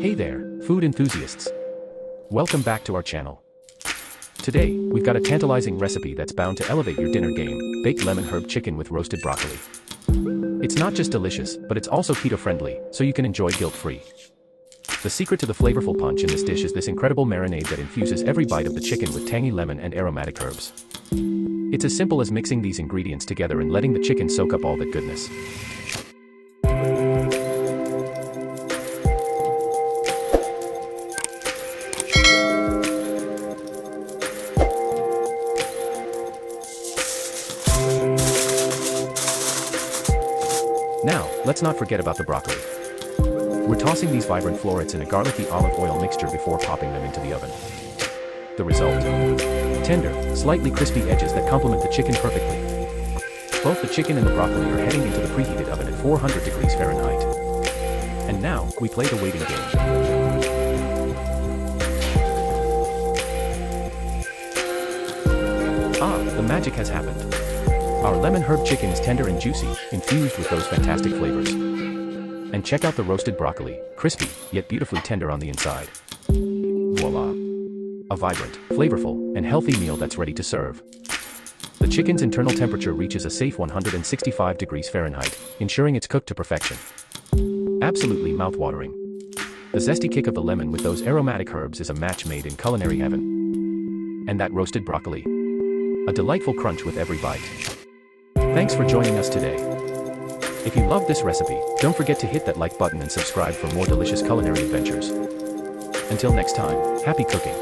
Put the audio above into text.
Hey there, food enthusiasts. Welcome back to our channel. Today, we've got a tantalizing recipe that's bound to elevate your dinner game: baked lemon herb chicken with roasted broccoli. It's not just delicious, but it's also keto-friendly, so you can enjoy guilt-free. The secret to the flavorful punch in this dish is this incredible marinade that infuses every bite of the chicken with tangy lemon and aromatic herbs. It's as simple as mixing these ingredients together and letting the chicken soak up all that goodness. Now, let's not forget about the broccoli. We're tossing these vibrant florets in a garlicky olive oil mixture before popping them into the oven. The result? Tender, slightly crispy edges that complement the chicken perfectly. Both the chicken and the broccoli are heading into the preheated oven at 400 degrees Fahrenheit. And now, we play the waiting game. Ah, the magic has happened. Our lemon herb chicken is tender and juicy, infused with those fantastic flavors. And check out the roasted broccoli, crispy, yet beautifully tender on the inside. Voila! A vibrant, flavorful, and healthy meal that's ready to serve. The chicken's internal temperature reaches a safe 165 degrees Fahrenheit, ensuring it's cooked to perfection. Absolutely mouth-watering. The zesty kick of the lemon with those aromatic herbs is a match made in culinary heaven. And that roasted broccoli? A delightful crunch with every bite. Thanks for joining us today. If you loved this recipe, don't forget to hit that like button and subscribe for more delicious culinary adventures. Until next time, happy cooking.